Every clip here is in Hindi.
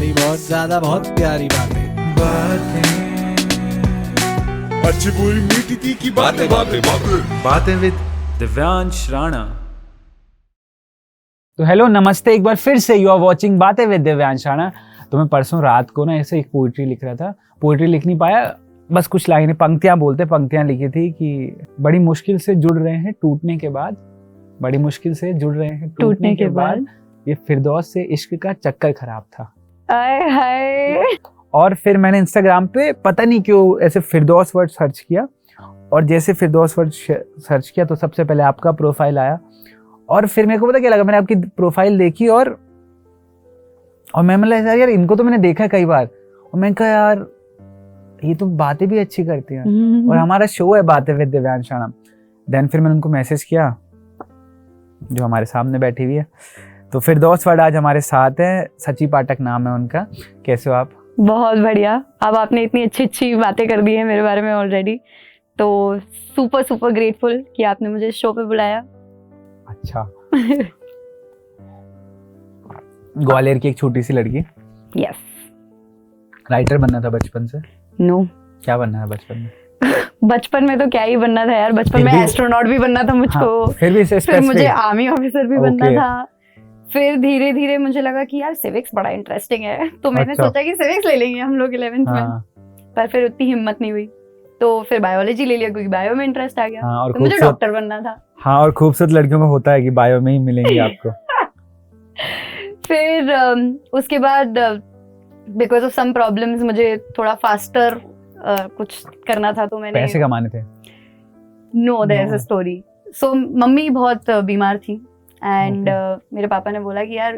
प्यारी, बहुत ज्यादा बहुत प्यारी बातें। अच्छी बुरी मीठी तीखी बातें बातें बातें बातें विद दिव्यांश राणा। तो हेलो नमस्ते, एक बार फिर से यू आर वॉचिंग बातें विद दिव्यांश राणा। तो मैं परसों रात को ना ऐसे एक पोइट्री लिख रहा था, पोइट्री लिख नहीं पाया, बस कुछ लाइनें पंक्तियां लिखी थी कि बड़ी मुश्किल से जुड़ रहे हैं टूटने के बाद, बड़ी मुश्किल से जुड़ रहे हैं टूटने के बाद, ये फिरदौस से इश्क का चक्कर खराब था। आय हाय। और फिर मैंने इंस्टाग्राम पे पता नहीं क्यों ऐसे फिरदौस वर्ड सर्च किया, और जैसे फिरदौस वर्ड सर्च किया तो सबसे पहले आपका प्रोफाइल आया। और फिर मेरे को पता क्या लगा, मैंने आपकी प्रोफाइल देखी और मैं मतलब यार इनको तो मैंने देखा है कई बार, और मैंने कहा यार ये तो बातें भी अच्छी करती हैं, और हमारा शो है बातें विद दिव्यांश राणा। देन फिर मैंने उनको मैसेज किया जो हमारे सामने बैठी हुई है। तो फिरदौस वर्ड आज हमारे साथ है, सची पाठक नाम है उनका। कैसे हो आप? बहुत बढ़िया। अब आपने इतनी अच्छी अच्छी बातें कर दी हैं मेरे बारे में ऑलरेडी, तो सुपर सुपर ग्रेटफुल कि आपने मुझे शो पे बुलाया। अच्छा। ग्वालियर की एक छोटी सी लड़की। यस। राइटर बनना था बचपन से? नो। क्या बनना है बचपन में? बचपन में तो क्या ही बनना था यार, बचपन में एस्ट्रोनॉट भी बनना था मुझको। हाँ, फिर मुझे आर्मी ऑफिसर भी बनना Okay. था। फिर धीरे धीरे मुझे लगा कि यार सिविक्स बड़ा इंटरेस्टिंग है, तो मैंने अच्छा। सोचा कि सिविक्स ले लेंगे हम लोग 11th में। पर फिर उतनी हिम्मत नहीं हुई, तो फिर बायोलॉजी ले लिया क्योंकि बायो में इंटरेस्ट आ गया। हाँ, और तो मुझे डॉक्टर बनना था। हाँ, और खूबसूरत लड़कियों को होता है कि बायो में ही मिलेंगी आपको। फिर उसके बाद बिकॉज ऑफ सम प्रॉब्लम्स मुझे थोड़ा फास्टर कुछ करना था, तो मैंने पैसे कमाने थे। No there is a story. So mummy बहुत बीमार थी एंड मेरे पापा ने बोला कि यार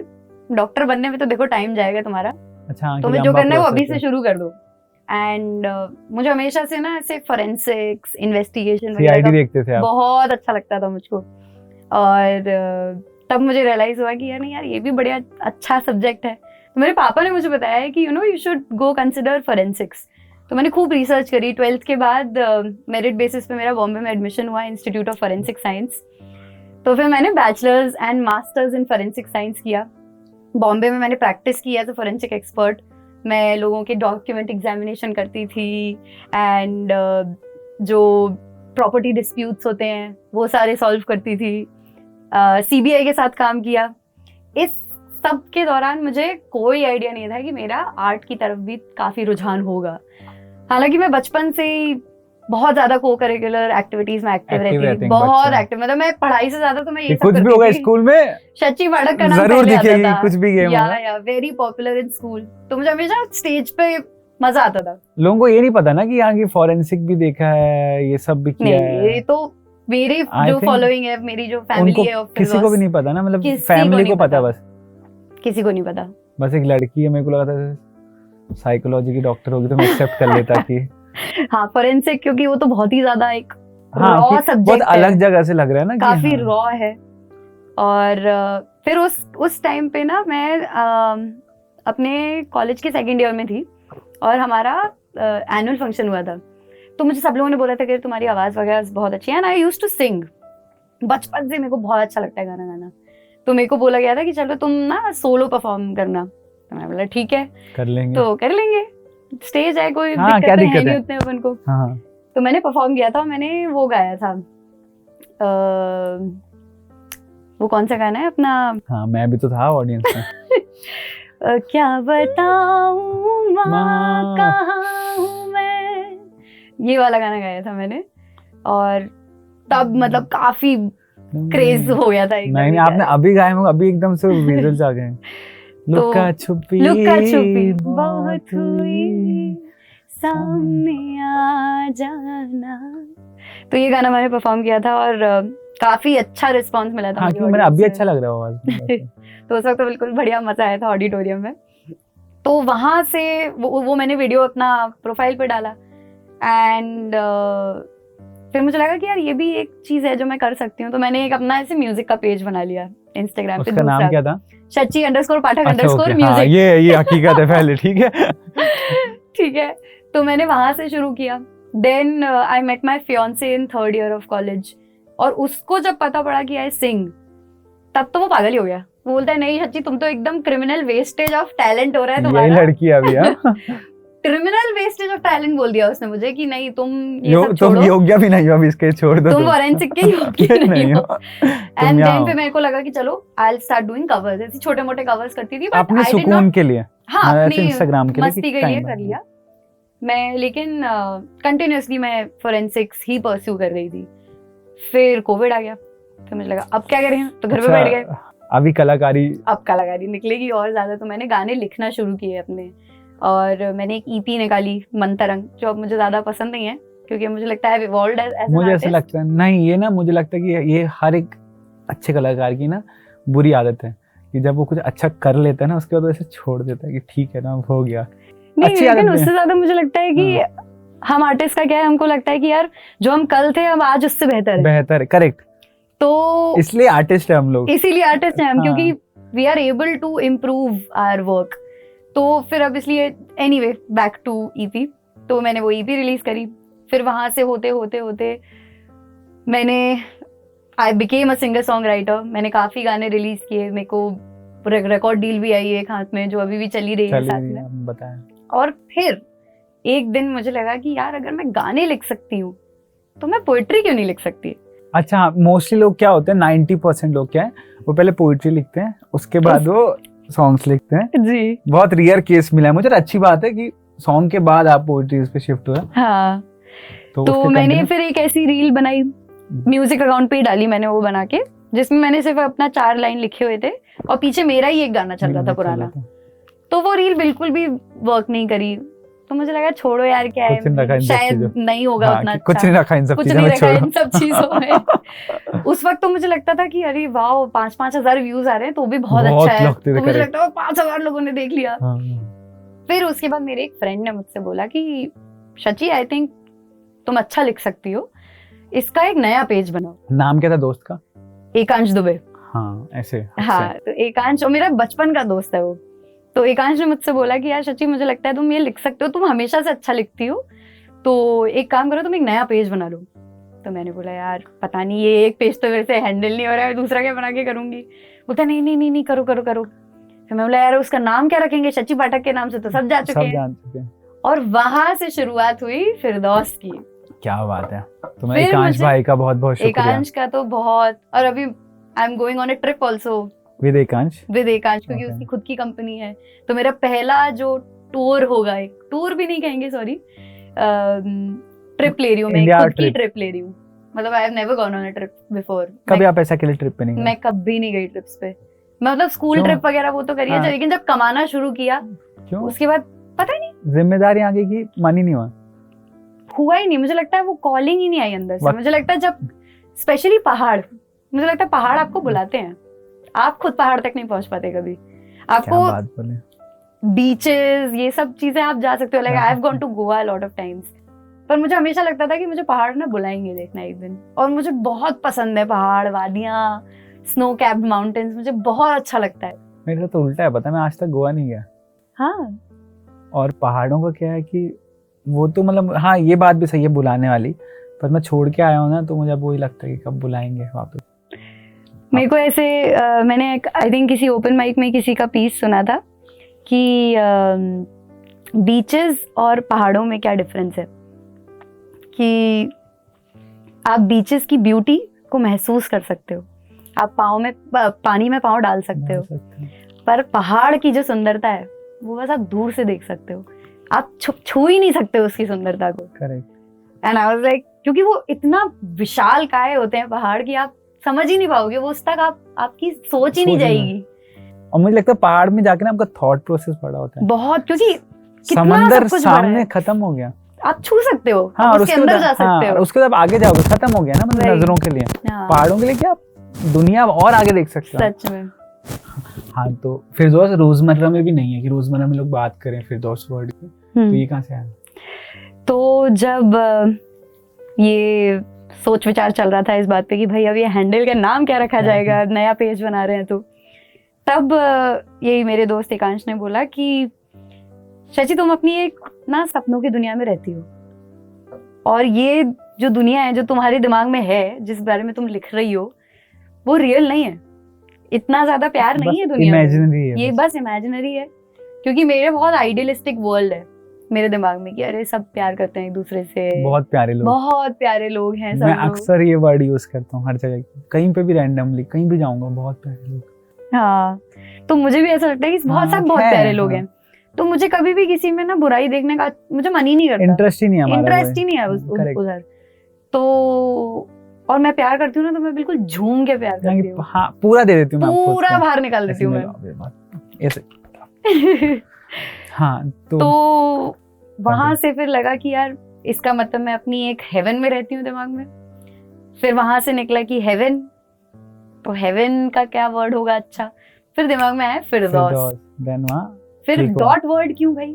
डॉक्टर बनने में तो देखो टाइम जाएगा तुम्हारा, अच्छा, तुम्हें जो करना है वो अभी से शुरू कर दो। एंड मुझे हमेशा से ना ऐसे फोरेंसिक्स इन्वेस्टिगेशन सीआईडी देखते थे आप? बहुत अच्छा लगता था मुझको। और तब मुझे रियलाइज हुआ कि यार नहीं यार ये भी बढ़िया अच्छा सब्जेक्ट है। तो मेरे पापा ने मुझे बताया कि you should go consider forensics. तो मैंने खूब रिसर्च करी। 12th के बाद मेरिट बेसिस पे मेरा बॉम्बे में एडमिशन हुआ इंस्टीट्यूट ऑफ फोरेंसिक साइंस। तो फिर मैंने bachelors and masters in forensic science किया। बॉम्बे में मैंने प्रैक्टिस किया एज अ फोरेंसिक एक्सपर्ट। मैं लोगों के डॉक्यूमेंट एग्जामिनेशन करती थी एंड जो प्रॉपर्टी डिस्प्यूट्स होते हैं वो सारे सॉल्व करती थी। सीबीआई के साथ काम किया। इस सब के दौरान मुझे कोई आइडिया नहीं था कि मेरा आर्ट की तरफ भी काफी रुझान होगा। हालांकि मैं बचपन से ही बहुत ज्यादा को करिकुलर एक्टिविटीज में एक्टिव रहती थी, बहुत एक्टिव। मतलब मैं पढ़ाई से ज्यादा तो मैं ये सब कुछ भी होगा स्कूल में सची पाठक का नाम जरूर पहले आता दिखेगी, था। कुछ भी गेम होगा। या वेरी पॉपुलर इन स्कूल। तो मुझे हमेशा स्टेज पे मजा आता था। लोगों को ये नहीं पता ना कि यहाँ की फोरेंसिक भी देखा है, ये सब भी किया नहीं, है। ये तो मेरी जो फॉलोइंग है, मेरी जो फैमिली है, किसी को भी नहीं पता ना, मतलब फैमिली को पता, बस किसी को नहीं पता। बस एक लड़की है, मेरे को लगा था साइकोलॉजी की डॉक्टर होगी तो मैं एक्सेप्ट कर लेता कि हाँ फोरेंसिक, क्योंकि वो तो बहुत ही ज्यादा एक हाँ, रॉ सब्जेक्ट बहुत अलग जगह से लग रहा है ना, काफी हाँ। रॉ है। और फिर उस टाइम पे ना मैं अपने कॉलेज के सेकंड ईयर में थी और हमारा एनुअल फंक्शन हुआ था। तो मुझे सब लोगों ने बोला था कि तुम्हारी आवाज वगैरह बहुत अच्छी है and I used to sing. बचपन से मेरे को बहुत अच्छा लगता है गाना गाना। तो मेरे को बोला गया था कि चलो तुम ना सोलो परफॉर्म करना। तो मैं बोला ठीक है, कर लेंगे, तो कर लेंगे, स्टेज है, कोई हाँ, दिक्कत क्या है दिक्कत नहीं है? उतने अपन को। हाँ। तो मैंने परफॉर्म किया था। मैंने वो गाया था, वो कौन सा गाना है अपना, हाँ, मैं भी तो था ऑडियंस में। क्या बताऊं माँ कहाँ हूँ मैं, ये वाला गाना गाया था मैंने। और तब मतलब काफी क्रेज हो गया था एकदम। नहीं, आपने अभी गाए होंगे, अभी एकदम से विजुअल्स आ गए। लुका छुपी बहुत हुई, सामने आ जाना। तो ये गाना मैंने परफॉर्म किया था और काफी अच्छा रिस्पांस मिला था। हाँ, क्यों मैंने अभी अच्छा लग रहा है आवाज। तो उस वक्त तो बिल्कुल बढ़िया मजा आया था ऑडिटोरियम में। तो वहां से वो मैंने वीडियो अपना प्रोफाइल पे डाला एंड फिर मुझे लगा कि यार ये भी एक चीज है जो मैं कर सकती हूँ। तो मैंने एक अपना ऐसे म्यूजिक का पेज बना लिया इंस्टाग्राम पे। उसका नाम क्या था? सची_पाठक_ म्यूजिक। ये हकीकत है पहले, ठीक है। ठीक है, तो मैंने वहां से शुरू किया। Then I met my fiancée in 3rd year of college. और उसको जब पता पड़ा कि आई सिंग, तब तो वो पागल ही हो गया। वो बोलता है नहीं सच्ची तुम तो एकदम क्रिमिनल वेस्टेज ऑफ टैलेंट हो रहा है यही तुम्हारा। लड़की अभी क्रिमिनल वेस्टेज ऑफ टैलेंट बोल दिया उसने मुझे कि नहीं तुम ये सब तुम छोड़ो, योग्य भी नहीं हो अभी, इसके छोड़ दो तुम फॉरेंसिक के योग्य नहीं हो। एंड यहाँ देन हो। फिर मेरे को लगा कि चलो I will start doing covers, ऐसे छोटे मोटे कवर्स करती थी बट अपने आई डिड सुकून नॉट, के लिए, हाँ ऐसे अपनी इंस्टाग्राम के लिए मस्ती के लिए कर लिया मैं, लेकिन कंटिन्यूअसली मैं फोरेंसिक्स ही परस्यू कर रही थी। फिर कोविड आ गया, फिर मुझे लगा अब क्या करें, तो घर पे बैठ गए। अभी कलाकारी, अब कलाकारी निकलेगी और ज्यादा, तो मैंने गाने लिखना शुरू किए अपने, और मैंने एक ईपी निकाली मंतरंग, जो अब मुझे ज्यादा पसंद नहीं है क्योंकि मुझे लगता है इवॉल्व्ड एज एन मुझे ऐसा आर्टिस्ट। लगता है नहीं, ये ना मुझे लगता है कि ये हर एक अच्छे कलाकार की ना बुरी आदत है कि जब वो कुछ अच्छा कर लेता है ना उसके बाद वो ऐसे छोड़ देता है कि ठीक है ना अब हो गया। नहीं अच्छी लेकिन आदत भी उससे है। ज्यादा मुझे लगता है कि हम आर्टिस्ट का क्या है, हमको लगता है कि यार जो हम कल थे हम आज उससे बेहतर है, बेहतर है, करेक्ट, तो इसलिए आर्टिस्ट है हम लोग। इसीलिए आर्टिस्ट हैं हम, हाँ। क्योंकि we are able to improve our work. तो फिर अब इसलिए एनीवे बैक टू ईपी, तो मैंने वो ईपी रिलीज करी। फिर वहां से होते होते होते मैंने I became a singer song writer, मैंने काफी गाने रिलीज किए, मेरे को रिकॉर्ड डील भी आई है एक हाथ में जो अभी भी चली रही है साथ में। बताएं। और फिर एक दिन मुझे लगा कि यार अगर मैं गाने लिख सकती हूँ तो मैं पोएट्री क्यों नहीं लिख सकती। अच्छा, मोस्टली लोग क्या होते हैं, 90% लोग क्या है, वो पहले पोइट्री लिखते हैं उसके बाद वो सॉन्ग्स लिखते हैं। जी बहुत रेयर केस मिला है मुझे, अच्छी बात है कि सॉन्ग के बाद आप पोइट्री पे शिफ्ट हुए। हाँ, तो उसके मैंने continue- फिर एक ऐसी रील बनाई, म्यूजिक अकाउंट पे ही डाली मैंने वो बना के, जिसमें मैंने सिर्फ अपना 4 लाइन लिखे हुए थे और पीछे मेरा ही एक गाना चल रहा था पुराना। तो वो रील बिल्कुल भी वर्क नहीं करी, तो मुझे लगा छोड़ो यार क्या कुछ नहीं रखा है, इन सब शायद चीजों। नहीं होगा हाँ, उतना कि कुछ अच्छा, नहीं रखा इन सब कुछ चीजों नहीं में, रखा छोड़ो। इन सब चीजों में। उस वक्त तो मुझे लगता था कि अरे वाह 5-5 हजार व्यूज आ रहे हैं तो भी बहुत अच्छा है, लगते थे, तो मुझे correct। लगता है 5,000 लोगों ने देख लिया। हाँ। फिर उसके बाद मेरे एक फ्रेंड ने मुझसे बोला कि शची आई थिंक तुम अच्छा लिख सकती हो, इसका एक नया पेज बनाओ। नाम क्या था दोस्त का? एकांश दुबे। हाँ ऐसे। हाँ, तो एकांश और मेरा बचपन का दोस्त है वो। तो एकांश ने मुझसे बोला कि यार शची मुझे लगता है तुम ये लिख सकते हो, तुम हमेशा से अच्छा लिखती हो, तो एक काम करो तुम एक नया पेज बना लो। तो मैंने बोला यार पता नहीं ये एक पेज तो मेरे से हैंडल नहीं हो रहा है, दूसरा क्या बना के करूंगी। बोलता नहीं नहीं नहीं नहीं करो करो करो। फिर मैं बोला यार उसका नाम क्या रखेंगे, शची पाठक के नाम से तो सब जा चुके सब हैं। जान चुके हैं। और वहां से शुरुआत हुई फिरदौस की। क्या बात है, तुम्हें फिर एकांश मुझे- भाई का बहुत बहुत शुक्रिया। एकांश का तो बहुत, और अभी I am going on a trip also with Ekansh. With Ekansh, क्योंकि Okay. उसकी खुद की कंपनी है। तो मेरा पहला जो टूर होगा, एक टूर भी नहीं कहेंगे सॉरी, ट्रिप ले रही हूँ मैं, India खुद की trip. ट्रिप ले रही हूँ। मतलब I have never gone on a trip before. कभी आप ऐसा अकेले ट्रिप पे नहीं गए? मैं कभी नहीं गई ट्रिप्स पे। मैं मतलब स्कूल क्यों? ट्रिप वगैरह वो तो करी है, हाँ। लेकिन जब कमाना शुरू किया क्यों? उसके बाद पता नहीं जिम्मेदारी आगे की मन ही नहीं हुआ। हुआ ही नहीं। मुझे लगता है वो कॉलिंग ही नहीं आई अंदर से। वक्त- मुझे लगता है जब स्पेशली पहाड़, मुझे लगता है पहाड़ आपको बुलाते हैं, आप खुद पहाड़ तक नहीं पहुंच पाते कभी। क्या आपको बात बोले। बीचेस ये सब चीजें आप जा सकते हो, like I have gone to Goa lot of times, पर मुझे हमेशा लगता था कि मुझे पहाड़ ना बुलाएंगे देखना एक दिन। और मुझे बहुत पसंद है पहाड़, वादियाँ, स्नो कैप्ड माउंटेन्स, मुझे बहुत अच्छा लगता है। मेरे साथ तो उल्टा है, पता है, मैं आज तक गोवा नहीं गया। हाँ और पहाड़ों का क्या है कि वो तो मतलब हाँ ये बात भी सही है बुलाने वाली, पर मैं छोड़ के आया हूँ ना, तो मुझे अब वही लगता है कि कब बुलाएंगे वापस। मेरे को ऐसे मैंने आई थिंक किसी ओपन माइक में किसी का पीस सुना था कि बीचेस और पहाड़ों में क्या डिफरेंस है, कि आप बीचेस की ब्यूटी को महसूस कर सकते हो, आप पानी में पाँव डाल सकते हो, पर पहाड़ की जो सुंदरता है वो बस आप दूर से देख सकते हो, आप छू ही नहीं सकते उसकी सुंदरता को। Correct. And I was like, क्योंकि वो इतना विशाल काय होते हैं पहाड़ की, आप समझ ही नहीं पाओगे, वो उस तक आपकी सोच ही नहीं सोच ही जाएगी। और मुझे लगता है पहाड़ में जाके ना आपका थॉट प्रोसेस बड़ा होता है। बहुत, क्योंकि कितना समंदर सब कुछ बड़ा सामने है। खत्म हो गया। आप छू सकते हो, हाँ, आप और उसके उसके अंदर बाद जा सकते हाँ, हो। उसके बाद आगे जाओगे, खत्म हो गया ना मतलब वही। नजरों के लिए। हाँ, पहाड़ों के लिए क्या आप दुनिया और आगे देख सकते हो। सच में। हाँ, तो फिरदौस रोजमर्रा में भी नहीं है कि रोजमर्रा में लोग बात करें फिरदौस वर्ड की, तो ये कहाँ से आया? तो जब ये सोच विचार चल रहा था इस बात पे कि भाई अब ये हैंडल का नाम क्या रखा जाएगा, नया पेज बना रहे हैं, तो तब यही मेरे दोस्त एकांश ने बोला कि शची तुम अपनी एक ना सपनों की दुनिया में रहती हो, और ये जो दुनिया है जो तुम्हारे दिमाग में है, जिस बारे में तुम लिख रही हो, वो रियल नहीं है। इतना ज्यादा प्यार नहीं है दुनिया में, इमेजिनरी है ये बस इमेजिनरी है। क्योंकि मेरे बहुत आइडियलिस्टिक वर्ल्ड है मेरे दिमाग में कि अरे सब प्यार करते हैं एक दूसरे से, बहुत प्यारे लोग, बहुत प्यारे लोग हैं सब मैं लोग। अक्सर ये वर्ड यूज करता हूँ हर जगह, कहीं पे भी रैंडमली कहीं भी जाऊंगा, बहुत प्यारे लोग। हाँ, तो मुझे भी ऐसा लगता है कि हाँ, सब बहुत है, प्यारे लोग हाँ। हैं। तो मुझे कभी भी किसी में ना बुराई देखने का मुझे मन ही नहीं करता, इंटरेस्ट ही नहीं है हमारा, इंटरेस्ट ही नहीं है उधर। तो और मैं प्यार करती हूँ ना तो मैं बिल्कुल झूम के प्यार करती हूँ, हाँ पूरा दे देती हूँ मैं आपको, पूरा बाहर निकाल देती हूँ मैं। ऐसे हाँ तो वहां से फिर लगा कि यार इसका मतलब मैं अपनी एक हेवन में रहती हूँ दिमाग में। फिर वहां से निकला कि हेवन, तो हेवन का क्या वर्ड होगा अच्छा, फिर दिमाग में आया फिरदौस। फिर डॉट वर्ड क्यों भाई,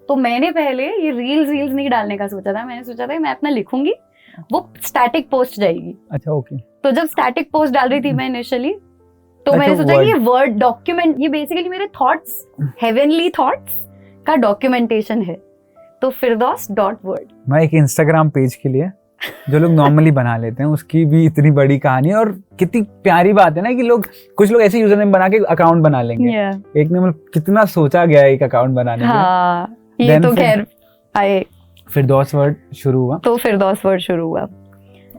तो मैंने पहले ये रील्स नहीं डालने का सोचा था। मैंने सोचा था कि मैं अपना लिखूंगी, वो स्टैटिक पोस्ट जाएगी। अच्छा ओके। तो जब स्टैटिक पोस्ट डाल रही थी मैं इनिशियली, तो अच्छा, मैंने सोचा word. कि ये वर्ड डॉक्यूमेंट, ये बेसिकली मेरे थॉट्स, हेवनली थॉट्स का डॉक्यूमेंटेशन है। तो फिरदौस डॉट वर्ड। मैं एक इंस्टाग्राम पेज के लिए जो लोग नॉर्मली बना लेते हैं उसकी भी इतनी बड़ी कहानी है, और कितनी प्यारी बात है ना कि लोग, कुछ लोग ऐसे यूजर नेम बना के अकाउंट बना लेंगे। एक ने मतलब कितना सोचा गया एक अकाउंट बनाने के लिए। ये तो खैर आए, फिरदौस वर्ड शुरू हुआ। तो फिरदौस वर्ड शुरू हुआ,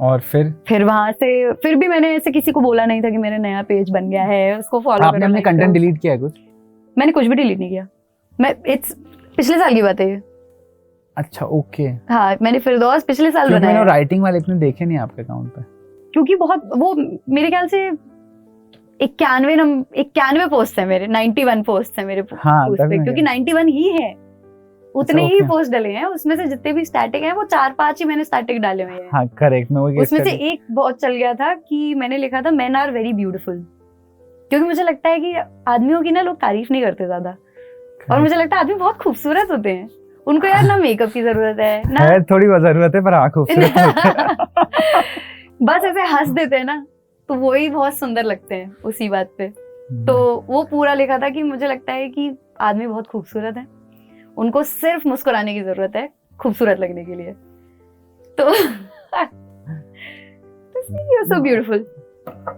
और फिर वहां से फिर भी मैंने ऐसे किसी को बोला नहीं था कि मेरा नया पेज बन गया है, उसको फॉलो आपने अपने कंटेंट डिलीट किया है कुछ? मैंने कुछ भी डिलीट नहीं किया, मैं पिछले साल की बात है ये। अच्छा ओके। हाँ, मैंने फिरदौस पिछले साल बनाया। मैंने राइटिंग वाले इतने देखे नहीं आपके अकाउंट पे, क्योंकि बहुत वो मेरे ख्याल से 91 पोस्ट है मेरे, 91 पोस्ट है मेरे पोस्ट पे, क्योंकि 91 ही है, उतने ही पोस्ट डले हैं। उसमें से जितने भी स्टैटिक हैं वो 4-5 ही मैंने स्टैटिक डाले हुए हैं। हाँ करेक्ट, मैं वही उसमें से एक बहुत चल गया था कि मैंने लिखा था मेन आर वेरी ब्यूटीफुल, क्योंकि मुझे लगता है कि आदमियों की ना लोग तारीफ नहीं करते ज्यादा, और मुझे लगता है आदमी बहुत खूबसूरत होते हैं, उनको यार ना मेकअप की जरूरत है ना थोड़ी बहुत जरूरत है, पर हाँ खूबसूरत बस ऐसे हंस देते हैं ना, तो वो ही बहुत सुंदर लगते हैं उसी बात पे। तो वो पूरा लिखा था कि मुझे लगता है कि आदमी बहुत खूबसूरत है, उनको सिर्फ मुस्कुराने की जरूरत है खूबसूरत लगने के लिए। तो you're so beautiful।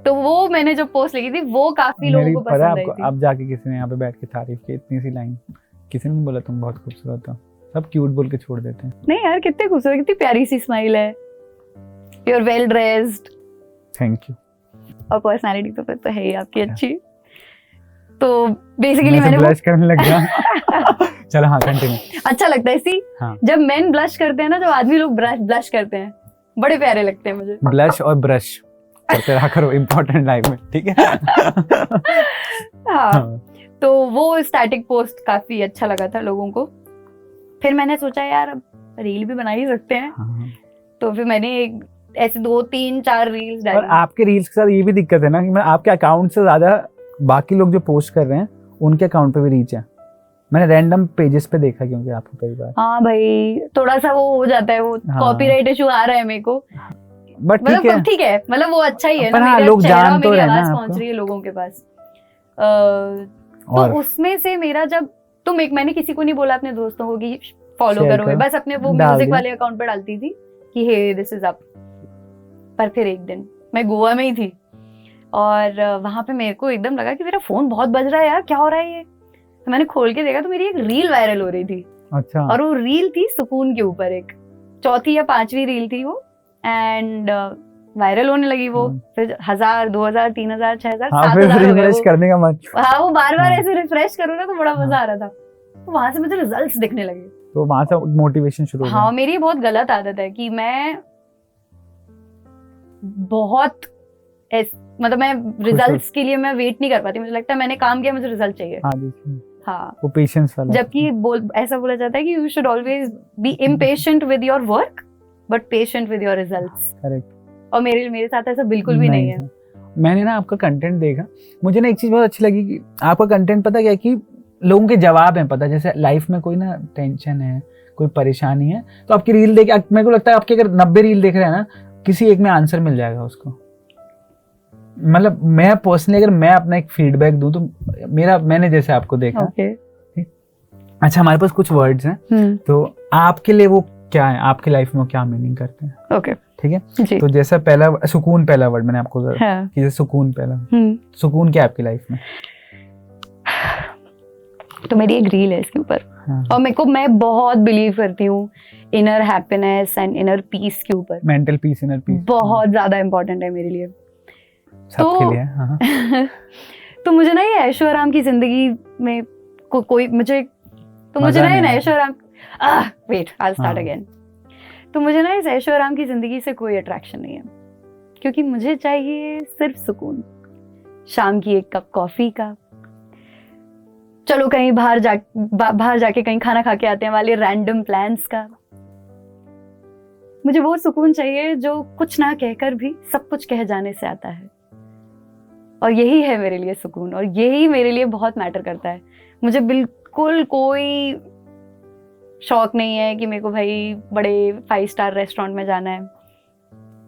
तो वो मैंने जो पोस्ट लिखी थी वो काफी लोगों को पसंद आई थी। अब जाके किसी ने यहाँ पे बैठ के तारीफ की इतनी सी लाइन, किसी ने बोला तुम बहुत खूबसूरत हो, सब क्यूट बोल के छोड़ देते हैं। नहीं यार, कितने खूबसूरत, कितनी प्यारी सी स्माइल है, you are well dressed, thank you. और पर्सनालिटी तो फिर तो है ही आपकी अच्छी। तो बेसिकली मैंने ब्लश करने लग गया। चलो हाँ कंटिन्यू। अच्छा लगता है सी, हाँ। जब मेन ब्लश करते हैं ना, जब आदमी लोग ब्लश करते हैं, बड़े प्यारे लगते हैं मुझे। ब्लश और ब्रश करते रहा करो, इम्पोर्टेंट लाइफ में, ठीक है। हाँ, तो वो स्टैटिक पोस्ट काफी अच्छा लगा था लोगों को। फिर मैंने सोचा यार अब रील भी बना ही सकते हैं। तो फिर मैंने ऐसे 2-3-4 रील्स डाली। और आपके रील्स के साथ ये भी दिक्कत है ना कि मैं आपके अकाउंट से ज्यादा बाकी लोग जो पोस्ट कर रहे हैं उनके अकाउंट पे भी रीच है। मैंने रैंडम पेजेस पे देखा, क्योंकि आपको कई बार हाँ भाई थोड़ा सा वो हो जाता है, वो कॉपीराइट इश्यू आ रहा है मेरे को, बट ठीक है, मतलब वो अच्छा ही है ना, हाँ, लोग जान तो रहे ना, पहुंच रही है लोगों के पास। तो उसमें से मेरा जब मैंने किसी को नहीं बोला अपने दोस्तों को कि फॉलो करो, बस अपने वो म्यूजिक वाले अकाउंट पे डालती थी कि हे दिस इज अप। पर फिर एक दिन मैं गोवा में ही थी और वहां पे मेरे को एकदम लगा कि मेरा फोन बहुत बज रहा है यार, क्या हो रहा है ये। तो मैंने खोल के देखा तो मेरी एक रील वायरल हो रही थी। अच्छा। और वो रील थी सुकून के ऊपर, एक 4थी या 5वीं रील थी वो, एंड वायरल होने लगी वो। फिर 1000, 2000, 3000, 6000, 7000 रिफ्रेश करने का मन। हाँ, वो बार-बार ऐसे रिफ्रेश करो ना तो बड़ा मजा आ रहा था। तो वहां से मुझे रिजल्ट्स दिखने लगे, तो वहां से मोटिवेशन शुरू हो गया। हाँ, मेरी बहुत गलत आदत है कि मैं बहुत मतलब मैं रिजल्ट्स के लिए मैं वेट नहीं कर पाती। मुझे लगता है मैंने काम किया, मुझे रिजल्ट चाहिए। हाँ, वो पेशेंस वाला। जबकि ऐसा बोला जाता है कि you should always be impatient with your work but patient with your results. Correct. और मेरे साथ ऐसा बिल्कुल भी नहीं है। मैंने ना आपका कंटेंट देखा, मुझे ना एक चीज बहुत अच्छी लगी कि आपका कंटेंट पता क्या कि लोगों के जवाब हैं। पता जैसे लाइफ में कोई ना टेंशन है, कोई परेशानी है, तो आपकी रील देख, मेरे को लगता है आपके अगर 90 रील देख रहे हैं ना, किसी एक में आंसर मिल जाएगा उसको। मतलब मैं पर्सनली अगर मैं अपना एक फीडबैक दूं तो मैंने जैसे आपको देखा। अच्छा, हमारे पास कुछ वर्ड्स हैं, तो आपके लिए वो क्या है, आपकी लाइफ में क्या मीनिंग करते हैं? ओके। ठीक है। जी। तो जैसा पहला सुकून, पहला वर्ड मैंने आपको हाँ। कि जैसे सुकून पहला, हम्म। सुकून क्या है आपकी लाइफ में? तो मेरी एक रील है इसके ऊपर, हाँ। और मैं बहुत बिलीव करती हूँ inner happiness and inner peace के ऊपर। मेंटल पीस, इनर पीस बहुत ज्यादा इंपॉर्टेंट है मेरे लिए। सबके लिए। हाँ। तो मुझे ना ये ऐशो आराम की जिंदगी में कोई मुझे ना ये ऐशो आराम, वेट आई स्टार्ट अगेन। तो मुझे ना इस ऐशो आराम की जिंदगी से कोई अट्रैक्शन नहीं है, क्योंकि मुझे चाहिए सिर्फ सुकून, शाम की एक कप कॉफी का, चलो कहीं बाहर जाके कहीं खाना खा के आते हैं वाले रैंडम प्लान्स का। मुझे वो सुकून चाहिए जो कुछ ना कहकर भी सब कुछ कह जाने से आता है, और यही है मेरे लिए सुकून, और यही मेरे लिए बहुत मैटर करता है। मुझे बिल्कुल कोई शौक नहीं है कि मेरे को भाई बड़े 5 स्टार रेस्टोरेंट में जाना है।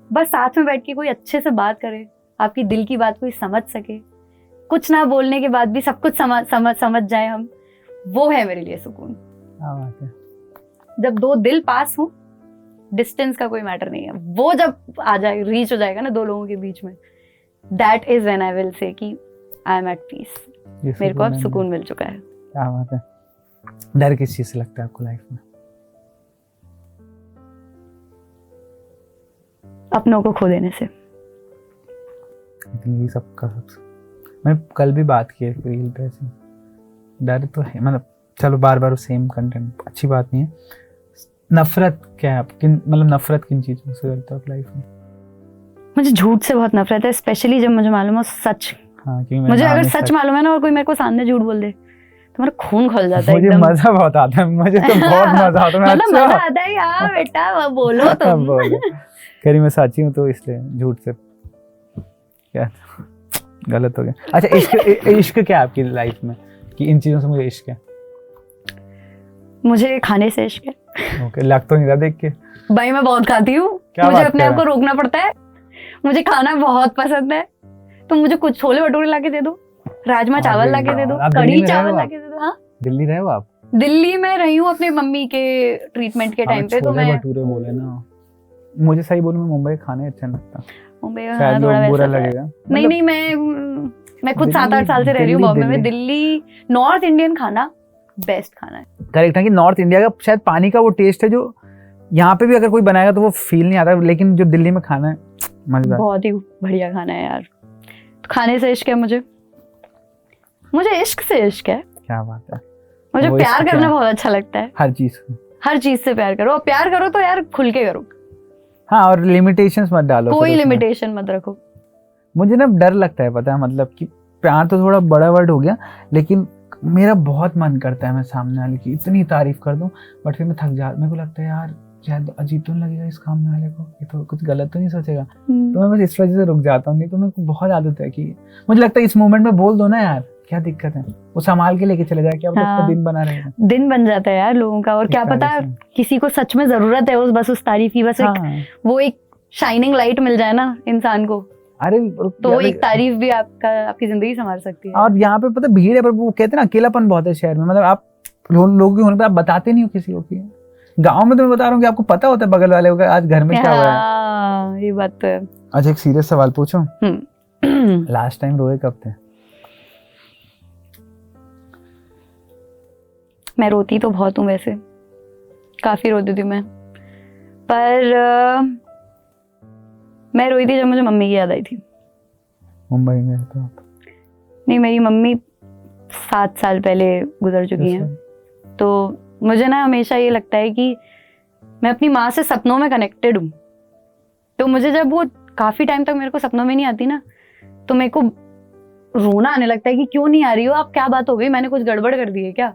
बस साथ में बैठ के कोई अच्छे से बात करे, आपकी दिल की बात कोई समझ सके, कुछ ना बोलने के बाद भी सब कुछ समझ जाए हम, वो है मेरे लिए सुकून। क्या बात है। जब 2 दिल पास हो, डिस्टेंस का कोई मैटर नहीं है, वो जब आ जाए, रीच हो जाएगा ना 2 लोगों के बीच में, that is when I will say कि आई एम एट पीस, मेरे को अब सुकून मिल चुका है। क्या बात है। डर किस चीज से लगता है आपको लाइफ में? अपनों को खो देने से। ये सबका सबसे, मैं कल भी बात की है रील पे ऐसे, डर तो है, मतलब चलो बार बार सेम कंटेंट अच्छी बात नहीं है। नफरत क्या है आपकी, मतलब नफरत किन चीजों से करते हो आप लाइफ में? मुझे झूठ से बहुत नफरत है, स्पेशली जब मुझे मालूम हो सच। हाँ, मुझे अगर सच मालूम है ना और कोई मेरे को सामने झूठ बोल दे तो मेरा खून खोल जाता है मुझे एकदम। मजा बहुत आता है, मुझे तो बहुत मजा आता है। मतलब अच्छा मजा आता है यार, बेटा बोलो तुम। बोलो। करी मैं सच्ची हूँ तो इसलिए झूठ से क्या गलत हो गया। अच्छा, इश्क क्या है आपकी लाइफ में कि इन चीजों से मुझे इश्क है? मुझे खाने से इश्क है। ओके, लग तो नहीं रहा देख के। भाई मैं बहुत खाती हूँ, मुझे अपने आप को रोकना पड़ता है। मुझे खाना बहुत पसंद है, तो मुझे कुछ छोले भटूरे लाके दे दो, राजमा चावल लाके दे दो, कढ़ी चावल लाके दे दो। हाँ, दिल्ली रहे हो आप? दिल्ली में रही हूँ अपनी मम्मी के ट्रीटमेंट के टाइम पे। तो मैं भटूरे बोले ना, मुझे सही बोलूं मैं मुंबई खाने अच्छा लगता। मुंबई शायद खाना थोड़ा बुरा वैसा लगेगा। नहीं, मैं खुद 7-8 साल से रह रही हूँ बॉम्बे में। दिल्ली नॉर्थ इंडियन खाना बेस्ट खाना है। करेक्ट है कि नॉर्थ इंडिया का शायद पानी का वो टेस्ट है जो यहाँ पे भी अगर कोई बनाएगा तो वो फील नहीं आता, लेकिन जो दिल्ली में खाना है मजेदार, बहुत ही बढ़िया खाना है यार। खाने से इश्क है मुझे इश्क से इश्क है। क्या बात है। मुझे वो प्यार इश्क करना क्या? बहुत अच्छा लगता है। हर चीज से प्यार करो, और प्यार करो तो यार खुल के करो। हाँ, और लिमिटेशंस मत डालो, कोई लिमिटेशन मत रखो। मुझे ना डर लगता है, पता है, मतलब कि प्यार तो थोड़ा बड़ा वर्ड हो गया, लेकिन मेरा बहुत मन करता है मैं सामने वाले की इतनी तारीफ कर दूं, बट फिर मैं थक जा, मेरे को लगता है यार शायद अजीब तो नहीं लगेगा इस सामने वाले को, ये तो कुछ गलत तो नहीं सोचेगा, तो मैं बस इस वजह से रुक जाता हूँ। नहीं तो मेरे को बहुत आदत है कि मुझे लगता है इस मोमेंट में बोल दो ना यार, क्या दिक्कत है, वो संभाल के लेके चले जाए, क्या पता उसका दिन बना रहेगा। दिन बन जाता है यार लोगों का, और क्या पता किसी को सच में जरूरत है बस उस तारीफ की, बस वो एक शाइनिंग लाइट मिल जाए ना इंसान को, अरे तो एक तारीफ भी आपकी जिंदगी संभाल सकती है। और यहाँ पे पता भीड़ है, पर वो कहते हैं ना अकेलापन बहुत है शहर में, मतलब आप लोगों के होने पे आप बताते नहीं हो किसी को कि गाँव में तो मैं बता रहा हूँ कि आपको पता होता है बगल वाले को आज घर में क्या हुआ है। ये बात तो है। अच्छा, एक सीरियस सवाल पूछूं? लास्ट टाइम रोए कब थे? मैं रोती तो बहुत हूँ वैसे, काफी रोती थी मैं, पर मैं रोई थी जब मुझे मम्मी की याद आई थी। मुंबई में तो आप? नहीं, मेरी मम्मी 7 साल पहले गुजर चुकी हैं, तो मुझे ना हमेशा ये लगता है कि मैं अपनी माँ से सपनों में कनेक्टेड हूँ। तो मुझे जब वो काफी टाइम तक मेरे को सपनों में नहीं आती ना, तो मेरे को रोना आने लगता है कि क्यों नहीं आ रही हो आप, क्या बात हो गई, मैंने कुछ गड़बड़ कर दी है क्या?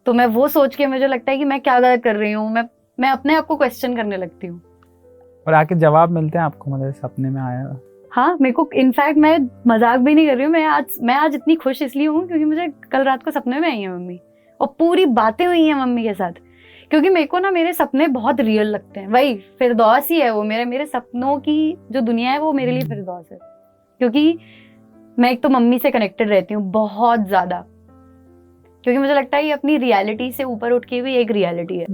तो मैं वो सोच के मुझे लगता है कि मैं क्या गलत कर रही हूँ, मैं अपने आप को क्वेश्चन करने लगती हूँ। और आके जवाब मिलते हैं आपको, मतलब सपने में आया? हाँ, मेरे को इनफैक्ट मैं मजाक भी नहीं कर रही हूँ, मैं आज इतनी खुश इसलिए हूँ क्योंकि मुझे कल रात को सपने में आई है मम्मी, और पूरी बातें हुई हैं मम्मी के साथ, क्योंकि मेरे को ना मेरे सपने बहुत रियल लगते हैं। वही फिरदौस ही है वो, मेरे सपनों की जो दुनिया है वो मेरे लिए फिरदौस है, क्योंकि मैं एक तो मम्मी से कनेक्टेड रहती हूँ बहुत ज्यादा, क्योंकि मुझे लगता है ये अपनी रियलिटी से ऊपर उठ के भी एक रियलिटी है।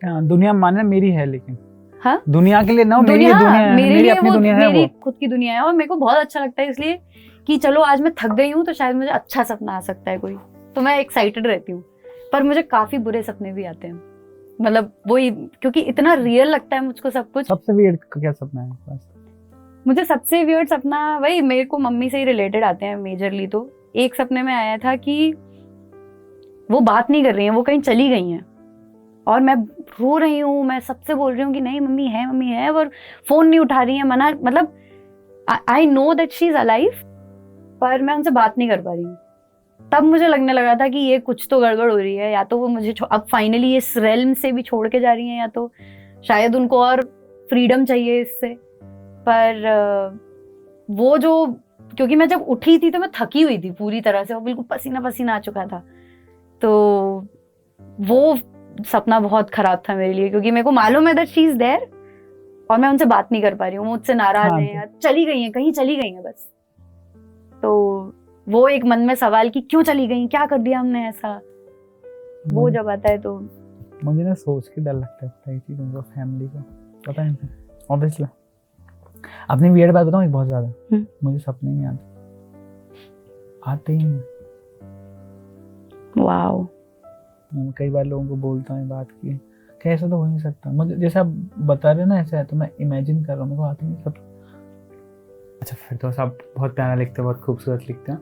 हाँ, दुनिया माने मेरी है, लेकिन हाँ दुनिया के लिए ना, मेरी दुनिया, दुनिया है, मेरे मेरी लिए अपनी वो दुनिया है मेरी वो। खुद की दुनिया है और मेरे को बहुत अच्छा लगता है इसलिए कि चलो आज मैं थक गई हूँ तो शायद मुझे अच्छा सपना आ सकता है कोई, तो मैं एक्साइटेड रहती हूँ। पर मुझे काफी बुरे सपने भी आते हैं, मतलब वही, क्योंकि इतना रियल लगता है मुझको सब कुछ। सबसे वियर्ड क्या सपना है आपके पास? मुझे सबसे वियर्ड सपना वही मेरे को मम्मी से ही रिलेटेड आते हैं मेजरली। तो एक सपने में आया था कि वो बात नहीं कर रही हैं, वो कहीं चली गई हैं और मैं रो रही हूँ, मैं सबसे बोल रही हूँ कि नहीं मम्मी है, और फोन नहीं उठा रही है, मना, मतलब I know that she is alive, पर मैं उनसे बात नहीं कर पा रही हूँ। तब मुझे लगने लगा था कि ये कुछ तो गड़बड़ हो रही है, या तो वो मुझे अब फाइनली इस रेल्म से भी छोड़ के जा रही हैं, या तो शायद उनको और फ्रीडम चाहिए इससे। पर वो जो, क्योंकि मैं जब उठी थी तो मैं थकी हुई थी पूरी तरह से और बिल्कुल पसीना पसीना आ चुका था, तो वो सपना बहुत खराब था मेरे लिए, क्योंकि मेरे को मालूम है दैट शी इज देयर और मैं उनसे बात नहीं कर पा रही हूँ, मुझसे नाराज हैं या चली गई हैं, कहीं चली गई हैं बस। तो वो एक मन में सवाल कि क्यों चली गई, क्या कर दिया हमने ऐसा, वो जब आता है तो मुझे ना सोच के डर लगता है चीज़ों को, फैमिली को, पता नहीं ऑब्वियसली। अपनी वियर्ड बात बताऊं, एक बहुत ज्यादा मुझे सपने नहीं आते ही नहीं। वाओ, मैं कई बार लोगों को बोलता हूँ बात की कि ऐसा तो हो नहीं सकता, मुझे जैसे आप बता रहे हो ना ऐसा है, तो मैं इमेजिन कर रहा हूँ, मेरे को आते नहीं सब। अच्छा फिर तो आप बहुत प्यारा लिखते हो, बहुत खूबसूरत लिखते हो,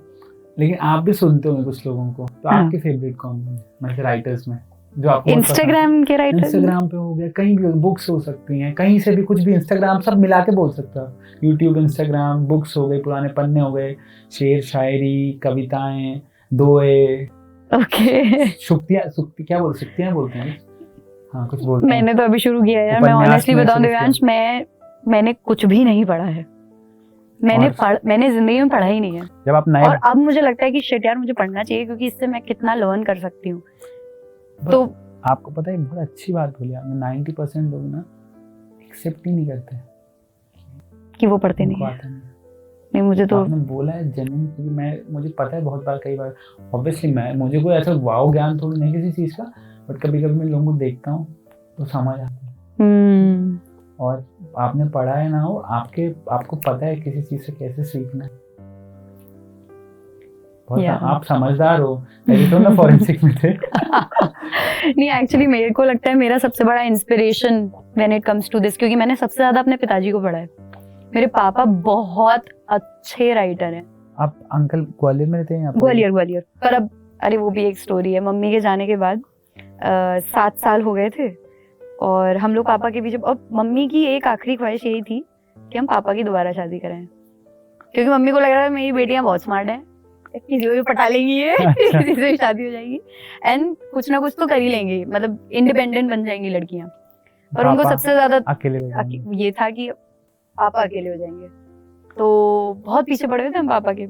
लेकिन आप भी सुनते हो कुछ लोगों को, तो आपके फेवरेट कौन है मतलब राइटर्स में जो आपको? इंस्टाग्राम के राइटर, इंस्टाग्राम पे हो गया, कहीं भी बुक्स हो सकती हैं, कहीं से भी कुछ भी, इंस्टाग्राम सब मिला के बोल सकते हो, यूट्यूब, इंस्टाग्राम, बुक्स हो गए, पुराने पन्ने हो गए, शेर शायरी, कविताएं, दोए, ओके सुक्ति क्या बोल सकते हैं, बोलते हैं हाँ कुछ बोलते हैं। मैंने तो अभी शुरू किया यार, मैं ऑनेस्टली बताऊं दिव्यांश, मैंने कुछ भी नहीं पढ़ा है, मैंने जिंदगी में पढ़ा ही नहीं है। जब आप नए, और अब मुझे लगता है कि शिट यार मुझे पढ़ना चाहिए, क्योंकि इससे मैं कितना लर्न कर सकती हूँ। तो आपको पता है बहुत अच्छी बात बोली आपने, 90% लोग ना एक्सेप्ट ही नहीं करते कि वो पढ़ते नहीं है। नहीं मुझे तो आपने बोला है जेन्युइन, क्योंकि मुझे पता है बहुत बार, कई बार ऑब्वियसली मुझे कोई ऐसा वाव ज्ञान थोड़ी नहीं किसी चीज़ का, बट कभी कभी मैं लोगों को देखता हूँ तो समझ आता है। और आपने पढ़ा है ना हो, आपको पता है किसी चीज़ से कैसे सीखना है, बहुत आप समझदार हो, पहले तो ना फॉरेंसिक में थे। नहीं एक्चुअली मेरे को लगता है मेरा सबसे बड़ा inspiration when it comes to this, क्योंकि मैंने सबसे ज्यादा अपने पिताजी को पढ़ा है। मेरे पापा बहुत अच्छे राइटर हैं। आप अंकल ग्वालियर में रहते हैं? ग्वालियर। पर अब अरे वो भी एक स्टोरी है। मम्मी के जाने के बाद 7 साल हो गए थे और हम लोग पापा के पीछे, और मम्मी की एक आखिरी ख्वाहिश यही थी कि हम पापा की दोबारा शादी करें, क्योंकि मम्मी को लग रहा था मेरी बेटियां बहुत स्मार्ट हैं, किसी को भी पटा लेंगी ये, किसी से भी शादी हो जाएगी एंड कुछ ना कुछ तो कर ही लेंगी, मतलब इंडिपेंडेंट बन जाएंगी लड़कियां। और उनको सबसे ज्यादा ये था कि पापा अकेले हो जाएंगे, तो बहुत पीछे पड़े हुए थे हम पापा के।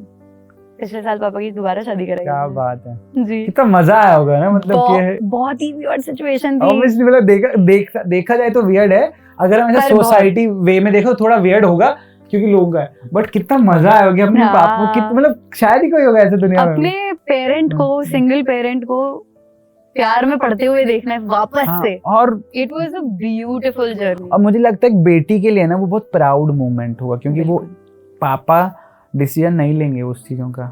पिछले साल पापा की दोबारा शादी कराई। क्या बात है जी, कितना मजा आया होगा ना, मतलब कि बहुत ही वियर्ड सिचुएशन थी। ऑब्वियसली मतलब देखा जाए तो वियर्ड है, अगर हम ऐसा सोसाइटी वे में देखो थोड़ा वियर्ड होगा क्योंकि लोग हैं, बट कितना मजा आया होगा अपने पापा को, मतलब शायद ही कोई होगा ऐसे दुनिया में अपने पेरेंट को, सिंगल पेरेंट को प्यार में पढ़ते हुए देखना है वापस से। और it was a beautiful journey. और मुझे लगता है एक बेटी के लिए ना वो बहुत प्राउड मोमेंट होगा, क्योंकि वो पापा डिसीजन नहीं लेंगे उस चीजों का,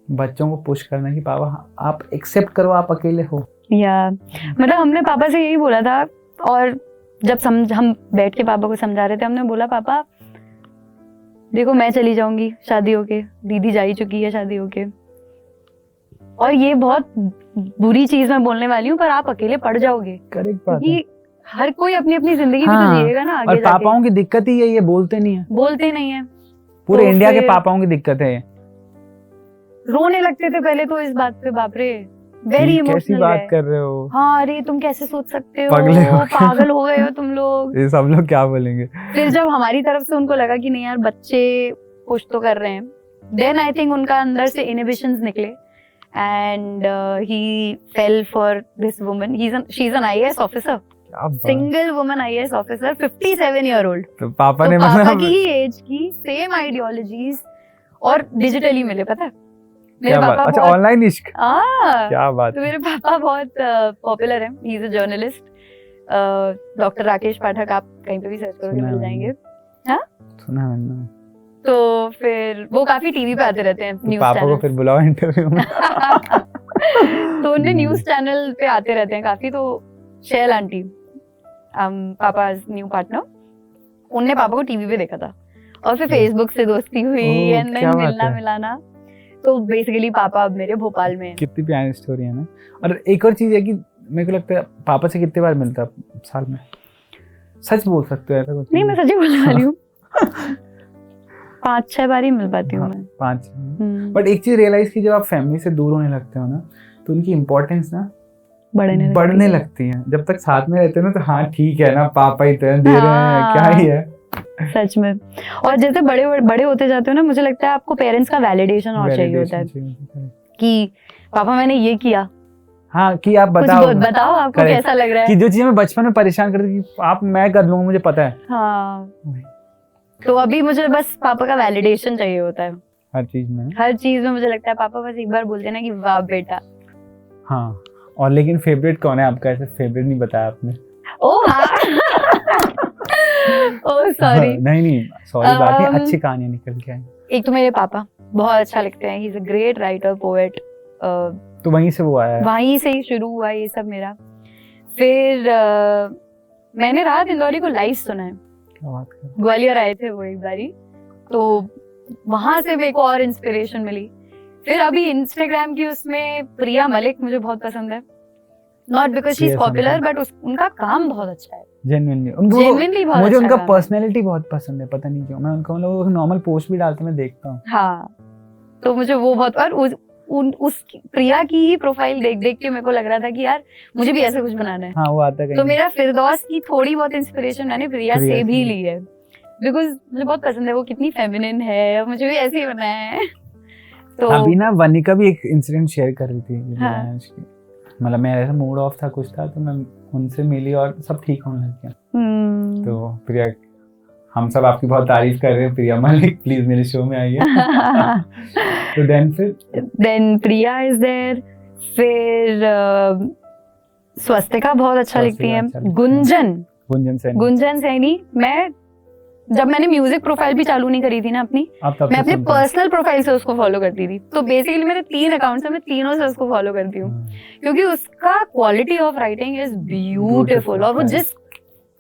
बच्चों को पुश करना कि पापा आप एक्सेप्ट करो, आप अकेले हो। या मतलब हमने पापा से यही बोला था, और जब हम बैठ के पापा को समझा रहे थे, हमने बोला पापा देखो मैं चली जाऊंगी शादी होके, दीदी जा ही चुकी है शादी होके, और ये बहुत बुरी चीज मैं बोलने वाली हूँ, पर आप अकेले पड़ जाओगे। करेक्ट बात है, हर कोई अपनी अपनी जिंदगी में तो जिएगा ना आगे और पापाओं की दिक्कत ही यही है, बोलते नहीं है। पूरे इंडिया के पापाओं की दिक्कत है। रोने लगते थे पहले तो इस बात पे, बाप रे वेरी इमोशनल। कैसी बात कर रहे हो? हाँ अरे तुम कैसे सोच सकते हो, पागल हो गए हो तुम लोग। ये सब लोग क्या बोलेंगे? फिर जब हमारी तरफ से उनको लगा कि नहीं यार बच्चे पुश तो कर रहे हैं, देन आई थिंक उनका अंदर से इनहिबिशंस निकले and he fail for this woman. She is an IAS officer, single woman IAS officer, 57 year old. तो पापा ने पापा की ही एज की, सेम आइडियोलॉजीज, और डिजिटली मिले, पता है मेरे पापा। अच्छा ऑनलाइन इश्क, क्या बात। तो मेरे पापा बहुत पॉपुलर हैं, he is a journalist doctor Rakesh Pathak, आप कहीं पे भी सर्च करोगे सुना मिल है जाएंगे। सुना मैंने। तो फिर वो काफी टीवी पे आते रहते हैं, न्यूज पापा को चैनल। फिर बुलाओ इंटरव्यू में। तो उनने न्यूज चैनल पे आते रहते हैं काफी। तो शेल आंटी, पापा न्यू पार्टनर, उनने पापा को टीवी पे देखा था और फिर फेसबुक से दोस्ती हुई ओह, एंड क्या देन बात मिलना है। मिलाना। तो बेसिकली पापा अब मेरे भोपाल में हैं। कितनी प्यारी स्टोरी है ना। और एक और चीज है कि मेरे को लगता है पापा से कितने बार मिलता है साल में? सच बोल सकते हो ऐसा कुछ? नहीं, मैं सच्ची बोलने वाली हूँ। 5-6 बार ही मिल पाती हूँ मैं। 5। बट एक चीज रियलाइज की, जब आप फैमिली से दूर होने लगते हो ना तो उनकी इम्पोर्टेंस ना बढ़ने लगती है। जब तक साथ में रहते हो ना तो हाँ ठीक है ना, पापा ही तो हैं, दे रहे हैं, क्या ही है। सच में। और जैसे बड़े होते जाते हो ना, मुझे लगता है आपको पेरेंट्स का वैलिडेशन और चाहिए होता है कि पापा मैंने ये किया। हाँ, कि आप कुछ बताओ बताओ आपको Correct. कैसा लग रहा कि है। जो चीजें मैं बचपन में परेशान करती थी, आप मैं कर लूंगा, मुझे पता है। हाँ, तो अभी मुझे बस पापा का वैलिडेशन चाहिए होता है हर चीज में। हर चीज में। मुझे लगता है पापा बस एक बार बोलते हैं ना कि वाह बेटा। हाँ, और लेकिन फेवरेट कौन है आपका? ऐसे फेवरेट नहीं बताया आपने। ओ हाँ। ओ सॉरी। नहीं सॉरी, बात नहीं, अच्छी कहानी निकल के आई। एक तो मेरे पापा बहुत अच्छा लिखते हैं, he is a great writer, poet. तो वहीं से वो आया है। वहीं से ही शुरू हुआ ये सब मेरा। फिर मैंने राहत इंदौरी को लाइव सुना है, क्या बात कर रहे हो? ग्वालियर आए थे वो एक बारी, तो वहां से मेरे को और इंस्पिरेशन मिली। फिर अभी इंस्टाग्राम की उसमें प्रिया मलिक मुझे बहुत पसंद है, not because she is popular but उनका काम बहुत अच्छा है। जेन्युइनली बहुत मुझे अच्छा उनका काम है। पर्सनैलिटी बहुत पसंद है, पता नहीं क्यों। मैं उनका लोग नॉर्मल पोस्ट भी डालते मैं देखता हूँ। हाँ, तो मुझे वो बहुत, और उस प्रिया की ही प्रोफाइल देख देख के मेरे को लग रहा था कि यार मुझे भी ऐसा कुछ बनाना है। हाँ, वो आता है तो मेरा फिरदौस की थोड़ी बहुत इंस्पिरेशन मैंने प्रिया से भी ली है, बिकॉज मुझे बहुत पसंद है वो, कितनी फेमिनिन है, मुझे भी ऐसे ही बनना है। तो अभी ना वनिका भी एक इंसिडेंट शेयर कर रही थी। हाँ। मतलब मेरा ऐसा मूड ऑफ था कुछ था, तो मैं उनसे मिली और सब ठीक होने लग गया। तो प्रिया, हम सब आपकी बहुत तारीफ कर रहे हैं, प्रिया मलिक प्लीज मेरे शो में आइए। तो देन प्रिया इज देयर। फिर स्वस्तिका बहुत अच्छा लिखती हैं। गुंजन सैनी। जब मैंने म्यूजिक प्रोफाइल भी चालू नहीं करी थी ना अपनी, मैं अपने पर्सनल प्रोफाइल से उसको फॉलो करती थी। तो बेसिकली मेरे 3 अकाउंट्स हैं, मैं तीनों से उसको फॉलो करती हूँ, क्योंकि उसका quality of writing is beautiful. और वो जिस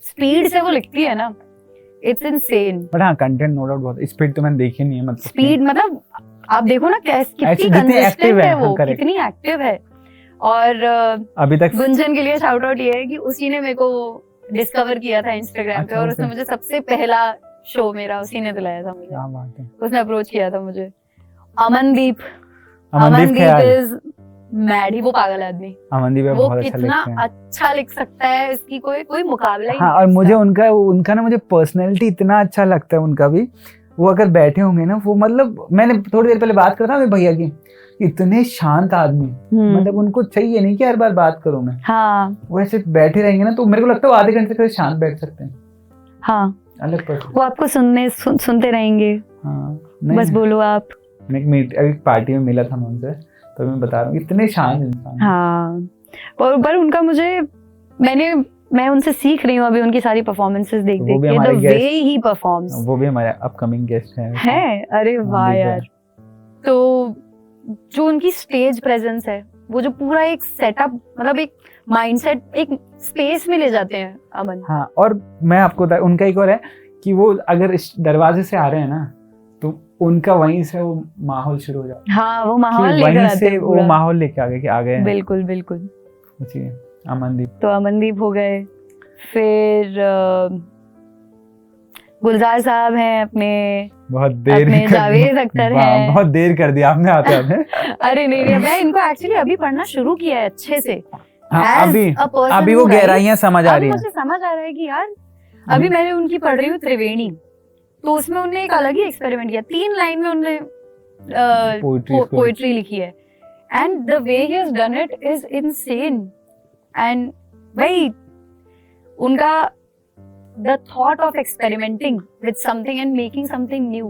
स्पीड से वो लिखती है ना, इट्स इनसेन। बट हाँ, कंटेंट नो डाउट बहुत, स्पीड तो मैंने देखी नहीं है। मतलब स्पीड मतलब आप देखो ना कितनी कंसिस्टेंट है वो, कितनी एक्टिव है। और अभी तक गुंजन के लिए शाउट आउट ये है कि उसी ने मेरे को डिस्कवर किया था इंस्टाग्राम पे, और उसने मुझे सबसे पहला शो मेरा उसी ने दिलाया था मुझे। क्या बात है। उसने अप्रोच किया था मुझे। अमनदीप ख्याल। इज मैड ही, वो पागल आदमी। अमनदीप वो बहुत अच्छा कितना लिखते हैं। अच्छा लिख सकता है, इसकी कोई मुकाबला ही हाँ, नहीं और है मुझे इसका। उनका ना मुझे पर्सनैलिटी इतना अच्छा लगता है उनका भी। वो अगर बैठे होंगे ना, वो मतलब मैंने थोड़ी देर पहले बात कर रहा था मेरे भैया की, इतने शांत आदमी, मतलब उनको चाहिए नहीं कि हर बार बात करूं मैं। हाँ, वो ऐसे बैठे रहेंगे ना, तो मेरे को लगता है वो आधे घंटे तक शांत बैठ सकते हैं। हाँ, अलग पर्सन। वो आपको सुनते रहेंगे। हाँ, बस बोलो आप। मैं अभी पार्टी में मिला था मैं उनसे, तो मैं बता रहा हूँ इतने शांत इंसान। हाँ, पर उनका मैं उनसे सीख रही हूँ अभी, उनकी सारी परफॉर्मेंसेस देख देख के, द वे ही परफॉर्म्स। वो भी हमारे अपकमिंग गेस्ट है। अरे वाह यार। तो जो उनकी स्टेज प्रेजेंस है, वो जो पूरा एक सेटअप, मतलब एक माइंडसेट, एक स्पेस में ले जाते हैं अमन। हाँ, और मैं आपको बता, उनका एक और है कि वो अगर इस दरवाजे से आ रहे हैं ना, तो उनका वहीं से वो माहौल शुरू हो जाता है। हाँ, वो माहौल कि लेकर वहीं आते से हैं वो पूरा। माहौल लेके आ गए हैं। बिल्कुल बिल्कुल। अमनदीप। तो अमनदीप हो गए। फिर गुलजार साहब हैं अपने जावेद अख्तर हैं। बहुत देर कर दिया आपने आते आते। अरे नहीं, मैं इनको एक्चुअली अभी पढ़ना शुरू किया है अच्छे से। हाँ, अभी वो गहराइयां समझ आ रही हैं। मुझे समझ आ रहा है कि यार अभी मैंने उनकी पढ़ रही हूँ त्रिवेणी, तो उसमें उन्होंने एक अलग ही एक्सपेरिमेंट किया। 3 लाइन में उन्होंने पोएट्री लिखी है, and the way he has done it is insane. And भाई उनका the thought of experimenting with something and making something new,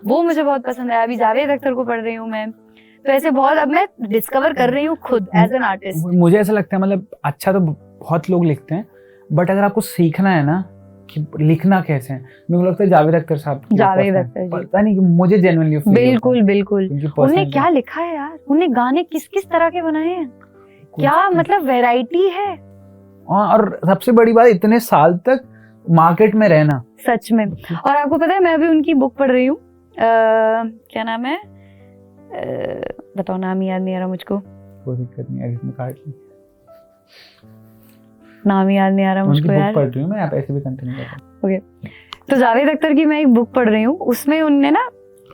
वो मुझे बहुत पसंद है। अभी जावेद अख्तर को पढ़ रही हूँ मैं, तो ऐसे बहुत अब मैं डिस्कवर कर रही हूँ खुद एज एन आर्टिस्ट। मुझे ऐसा लगता है, मतलब अच्छा तो बहुत लोग लिखते हैं, बट अगर आपको सीखना है ना कि लिखना कैसे है, मेरे को लगता है जावेद अख्तर साहब की जावेद पसंद। अख्तर जी। पता नहीं कि मुझे जेन्युइनली फील बिल्कुल बिल्कुल। उनकी उन्होंने personality- क्या लिखा है यार, उन्होंने गाने किस किस तरह के बनाए हैं, क्या मतलब वैरायटी है और सबसे बड़ी बात इतने साल तक मार्केट में रहना। सच में। और आपको पता है मैं अभी उनकी बुक पढ़ रही हूँ, क्या नाम है, बताओ, नाम याद नहीं आ रहा मुझको, कोई दिक्कत नहीं है, इसमें काट ली। नाम याद नहीं आ रहा उनकी मुझको बुक यार। पढ़ रही हूँ मैं, आप ऐसे भी कंटिन्यू कर। तो जावेद अख्तर की मैं एक बुक पढ़ रही हूँ, उसमें उनने ना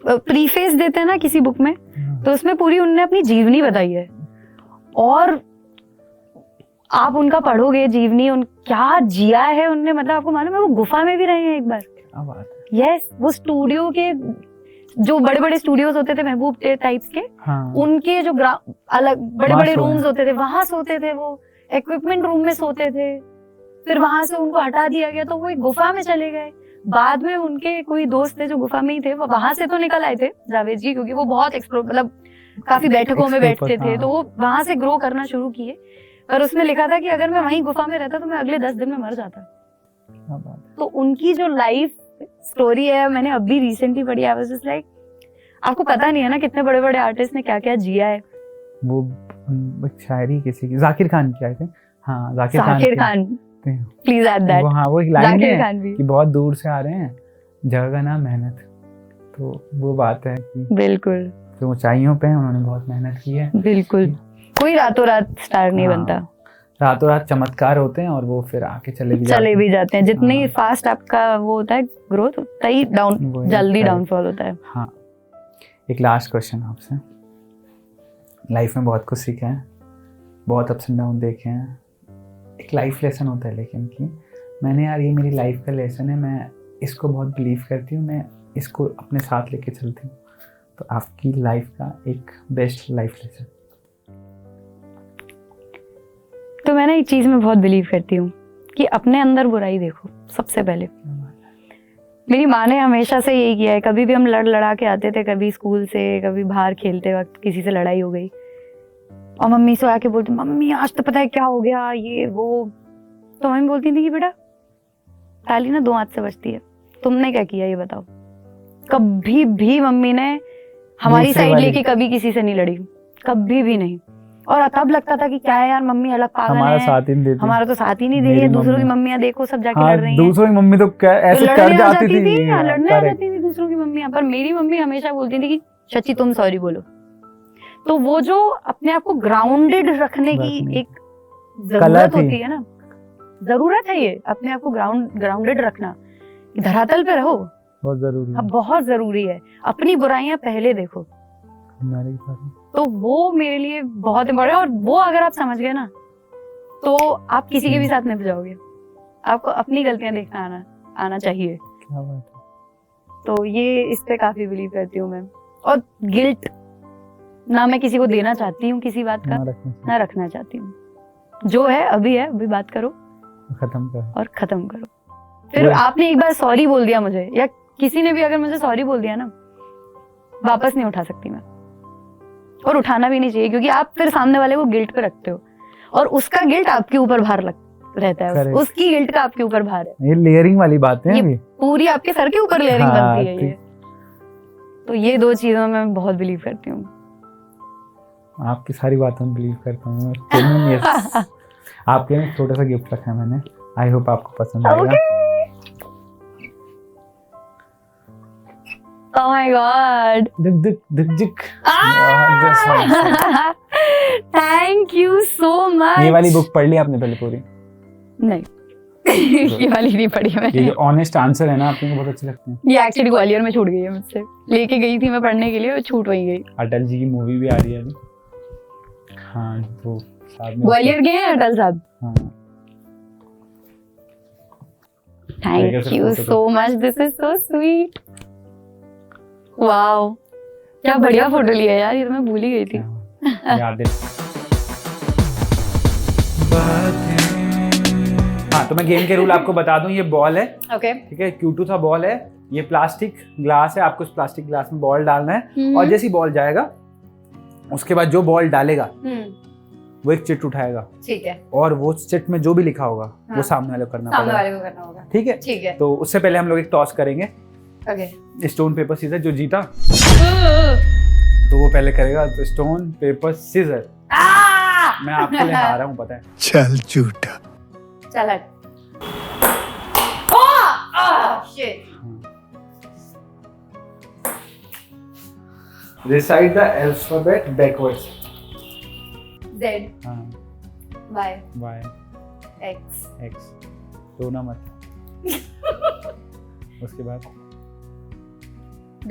प्रीफेस देते हैं ना किसी बुक में, तो उसमें पूरी उनने अपनी जीवनी बताई है, और आप उनका पढ़ोगे जीवनी, उन क्या जिया है उनने, मतलब आपको मालूम है वो गुफा में भी रहे हैं एक बार। क्या बात है। यस, वो स्टूडियो के जो बड़े बड़े स्टूडियोज होते थे महबूब टाइप्स के, हाँ, उनके जो अलग बड़े वहाँ बड़े सोए रूम्स होते थे, वहां सोते थे वो, इक्विपमेंट रूम में सोते थे, फिर वहां से उनको हटा दिया गया तो वो एक गुफा में चले गए। बाद में उनके कोई दोस्त थे जो गुफा में ही थे, वो वहां से तो निकल आए थे जावेद जी, क्योंकि वो बहुत एक्सप्लोर, मतलब काफी बैठकों में बैठते थे, तो वो वहां से ग्रो करना शुरू किए। और उसमें लिखा था कि अगर मैं वहीं गुफा में रहता तो मैं अगले 10 दिन में मर जाता। क्या बात है। तो उनकी जो लाइफ स्टोरी है, मैंने अभी रिसेंटली पढ़ी, आई वाज जस्ट लाइक, आपको पता नहीं है ना कितने बड़े बड़े आर्टिस्ट ने क्या क्या जिया है। वो शायरी किसी की, जाकिर खान की आई थी। हाँ, Zakir Khan, please add that. हाँ, वो एक लाइन जाकिर है खान भी, कि बहुत दूर से आ रहे हैं, जगह का नाम मेहनत। तो वो बात है कि बिल्कुल जो ऊंचाइयों पे हैं उन्होंने बहुत मेहनत की है। बिल्कुल। कोई रातों रात स्टार नहीं हाँ, बनता, रातों रात चमत्कार होते हैं और वो फिर आके चले भी जाते हैं। जितनी हाँ। फास्ट आपका वो होता है ग्रोथ, उतना ही वो जल्दी है। डाउनफॉल होता है। हाँ, एक लास्ट क्वेश्चन आपसे। लाइफ में बहुत कुछ सीखा है, बहुत अप्स एंड डाउन देखे हैं, एक लाइफ लेसन होता है लेकिन कि मैंने यार ये मेरी लाइफ का लेसन है, मैं इसको बहुत बिलीव करती हूँ, मैं इसको अपने साथ लेके चलती हूँ। तो आपकी लाइफ का एक बेस्ट लाइफ लेसन। तो मैं ना एक चीज में बहुत बिलीव करती हूँ कि अपने अंदर बुराई देखो सबसे पहले। मेरी माँ ने हमेशा से यही किया है, कभी भी हम लड़ा के आते थे, कभी स्कूल से, कभी बाहर खेलते वक्त किसी से लड़ाई हो गई, और मम्मी से आके बोलती, मम्मी आज तो पता है क्या हो गया, ये वो। तो मम्मी बोलती थी कि बेटा ताली ना 2 हाथ से बजती है, तुमने क्या किया ये बताओ। कभी भी मम्मी ने हमारी साइड लेके कभी किसी से नहीं लड़ी, कभी भी नहीं। और तब लगता था कि क्या है यार, मम्मी अलग पागल हमारा है, साथ ही नहीं देती, हमारा तो साथ ही नहीं दे रही है, दूसरों की मम्मियाँ देखो सब जाके लड़ रही हैं। दूसरों की मम्मी तो ऐसे कर जाती थी, लड़ने आ जाती थी दूसरों की मम्मियाँ। पर मेरी मम्मी हमेशा बोलती थी कि शची तुम सॉरी बोलो। तो वो जो अपने आप को ग्राउंडेड रखने की एक जरूरत होती है ना, जरूरत है ये अपने आप को ग्राउंडेड रखना, धरातल पे रहो, बहुत जरूरी है। बहुत जरूरी है। अपनी बुराइयां पहले देखो, तो वो मेरे लिए बहुत इम्पोर्टेंट है। और वो अगर आप समझ गए ना तो आप किसी के भी साथ निभ जाओगे। आपको अपनी गलतियां देखना आना चाहिए। क्या बात है। तो ये इस पे काफी बिलीव करती हूँ मैं। और गिल्ट ना मैं किसी को देना चाहती हूँ किसी बात का, ना रखना चाहती हूँ। जो है अभी बात करो, खत्म करो और खत्म करो। फिर आपने एक बार सॉरी बोल दिया मुझे, या किसी ने भी अगर मुझे सॉरी बोल दिया ना, वापस नहीं उठा सकती मैं, और उठाना भी नहीं चाहिए, क्योंकि आप फिर सामने वाले को गिल्ट पे रखते हो, और उसका गिल्ट आपके ऊपर भार रहता है, उसकी गिल्ट का आपके ऊपर भार है। ये लेयरिंग वाली बातें हैं, ये पूरी आपके सर के ऊपर लेयरिंग बनती है ये। तो ये 2 चीजों में मैं बहुत बिलीव करती हूँ। आपकी सारी बातों में बिलीव करता हूँ मैं। आपके लिए छोटा सा गिफ्ट रखा है मैंने, आई होप आपको पसंद आएगा। Oh my God! Thank you so much. ये वाली बुक पढ़ ली आपने पहले पूरी? नहीं ये वाली नहीं पढ़ी मैंने। ये ऑनेस्ट आंसर है ना, आपको बहुत अच्छे लगते हैं। ये एक्चुअली ग्वालियर में छूट गई है मुझसे, लेके गई थी मैं पढ़ने के लिए और छूट वहीं गई। अटल जी की मूवी भी आ रही है अभी। हाँ, तो ग्वालियर गए हैं अटल साहब? हाँ। Thank you so much, this is so sweet. Wow, क्या बढ़िया फोटो लिया यार, ये तो मैं भूल ही गई थी। याद है। हाँ, तो मैं गेम के रूल आपको बता दूं। ये बॉल है, ओके, ठीक है, Q2 सा बॉल है। ये प्लास्टिक ग्लास है, आपको इस प्लास्टिक ग्लास में बॉल डालना है, और जैसी बॉल जाएगा उसके बाद जो बॉल डालेगा वो एक चिट उठाएगा ठीक है, और वो चिट में जो भी लिखा होगा हाँ। वो सामने वाले को करना सामने पड़ेगा। वाले को करना होगा। ठीक है, ठीक है, तो उससे पहले हम लोग एक टॉस करेंगे, ओके। Stone paper scissor. जो जीता तो वो पहले करेगा। तो स्टोन पेपर सीजर, मैं आपके लिए हारा हूँ, पता है। चल झूठा। चल हट। Shit. Recite the alphabet backwards. Z, हाँ, Y, Y, X, X, रोना मत। उसके बाद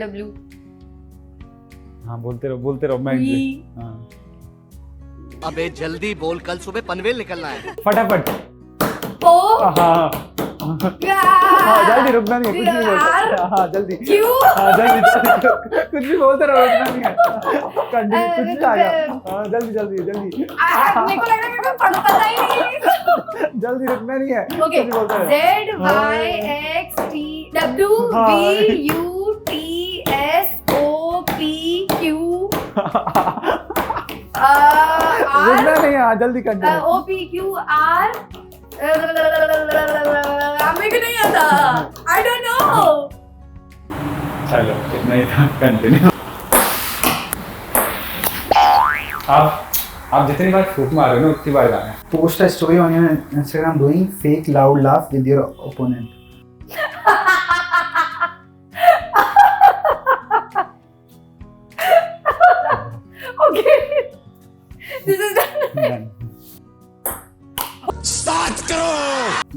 W, हाँ बोलते रहो मैं V, हाँ अबे जल्दी बोल, कल सुबह पनवेल निकलना है। फटाफट। O, हाँ हाँ जल्दी, रुकना नहीं है, कुछ भी बोलते। हाँ जल्दी, Q, हाँ जल्दी कुछ भी बोलते रहो, रुकना नहीं है। कंटिन्यू, कुछ भी आ गया। हाँ जल्दी मेरे को लग रहा है मेरे को पता ही नहीं। जल्दी, रुकना नहीं है। ओके, कुछ भी बोलते रहो। Z, Y, X, T, W, V, U, T, S, O, P, Q, रुकना R, नहीं है। हाँ जल्दी continue. O, P, Q, R, मेरे को नहीं आता। I don't know. चलो इतना ही था, कंटिन्यू। आप जितनी बार फूक मार रहे हो ना उतनी बार गाना है। Post a story on your Instagram doing fake loud laugh with your opponent. Okay. This is done. Start करो।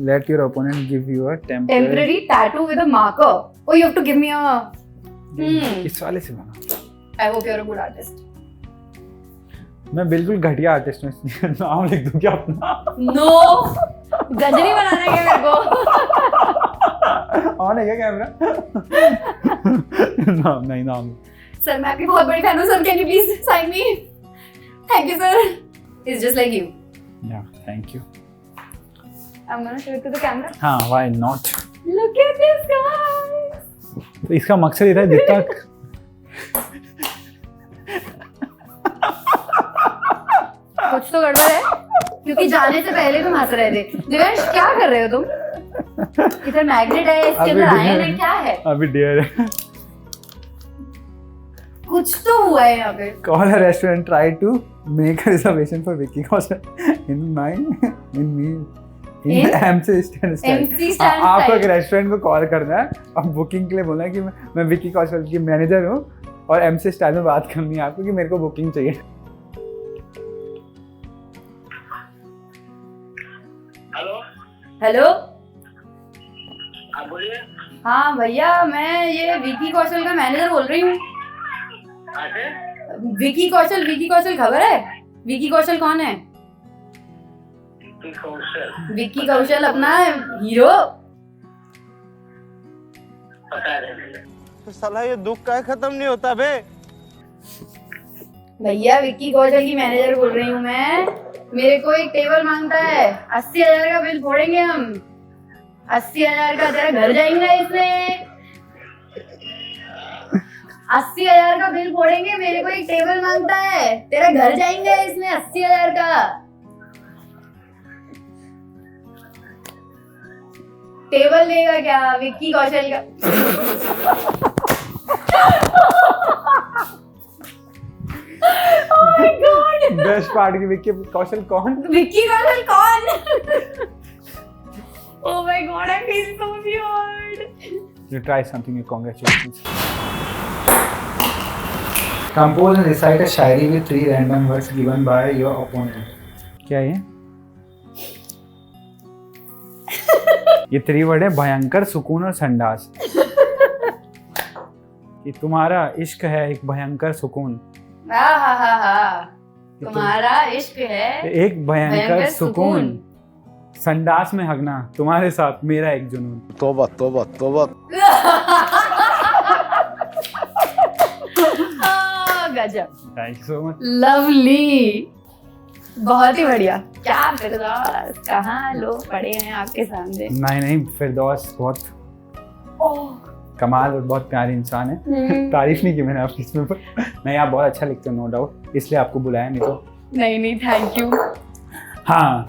Let your opponent give you a Temporary tattoo with a marker. Oh, you have to give me a. किस वाले से बना? I hope you're a good artist. मैं बिल्कुल घटिया आर्टिस्ट हूँ, इसलिए नाम लिख दूँ क्या अपना? No. गजनी बनाना है क्या मेरे को? ऑन है क्या कैमरा? नाम नहीं, नाम सर मैं आपकी बहुत बड़ी फैन हूँ sir, can you please sign me? Thank you sir. It's just like you. या thank you. I'm gonna show it to the camera. हाँ why not. Look at this guys. तो इसका मकसद ये था जितना कुछ तो गड़बड़ है क्योंकि जाने से पहले तुम हंस रहे थे। दिव्यांश क्या कर रहे हो तुम? इधर मैग्नेट है, इसके अंदर आयन है, क्या है? अभी डियर है। कुछ तो हुआ है यहाँ पे। Call a restaurant, try to make a reservation for Vicky Kaushal in MC Stand Style। MC Stand आपको एक Style। रेस्टोरेंट को कॉल करना है और बुकिंग के लिए बोलना है कि मैं विकी कौशल की मैनेजर हूँ और MC स्टाइल में बात करनी है आपको कि मेरे को बुकिंग चाहिए। हेलो हाँ भैया, मैं ये विकी कौशल का मैनेजर बोल रही हूँ। विकी कौशल खबर है? विकी कौशल कौन है? विकी कौशल अपना हीरो। तो साला ये दुख का खत्म नहीं होता बे। भैया विकी कौशल की मैनेजर बोल रही हूँ मैं। मेरे को एक टेबल मांगता है, 80,000 का बिल फोड़ेंगे हम। 80,000 का तेरा घर जाएंगे इसमें। 80,000 का बिल फोड़ेंगे, मेरे को एक टेबल मांगता है, तेरा घर जाएंगे इसमें 80,000 का। टेबल लेगा क्या विक्की कौशल का? Oh my God! Best part की विक्की कौशल कौन? विक्की कौशल कौन? Oh my God, I feel so weird. You try something new, congratulations. Compose and recite a Shayari with 3 random words given by your opponent. क्या ये? ये 3 वर्ड है भयंकर, सुकून और संडास। कि तुम्हारा इश्क है एक भयंकर सुकून। तुम्हारा इश्क है एक भयंकर सुकून, संडास में हगना, तुम्हारे साथ मेरा एक जुनून। तौबा तौबा तौबा। गजब, thank you so much. Lovely, बहुत ही बढ़िया। क्या फिरदौस, कहाँ लोग पड़े हैं आपके सामने। नहीं फिरदौस बहुत कमाल और बहुत प्यारे इंसान है। तारीफ नहीं की मैंने आपकी इसमें, पर नहीं आप बहुत अच्छा लिखते हो नो डाउट, इसलिए आपको बुलाया, नहीं तो नहीं नहीं, थैंक यू। हाँ,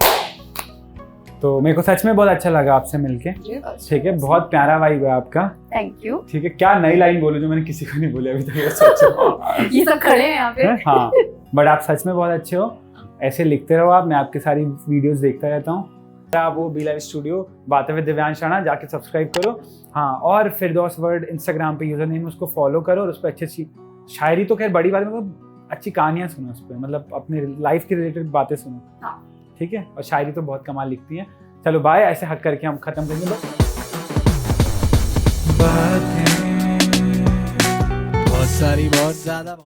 तो मेरे को सच में बहुत अच्छा लगा आपसे मिलके। ठीक है, बहुत प्यारा वाइब है आपका। Thank you. ठीक है, क्या नई लाइन बोलूं जो मैंने किसी को नहीं बोली अभी तक, ये सोचो। ये सब खड़े हैं यहाँ पे। हाँ, बट आप सच में बहुत अच्छे हो, ऐसे लिखते रहो आप, मैं आपकी सारी वीडियोस देखता रहता हूँ। आप वो बी लाइव स्टूडियो बातें विद दिव्यांश राणा जाके सब्सक्राइब करो। हाँ, और फिरदौस वर्ड इंस्टाग्राम पे यूजर नेम, उसको फॉलो करो और उस पर अच्छी अच्छी शायरी तो खैर बड़ी बात है, मतलब अच्छी कहानियाँ सुनो उस पर, मतलब अपने लाइफ के रिलेटेड बातें सुनो। हाँ। ठीक है, और शायरी तो बहुत कमाल लिखती है। चलो बाय, ऐसे हक करके हम खत्म करेंगे। बहुत सारी, बहुत ज्यादा।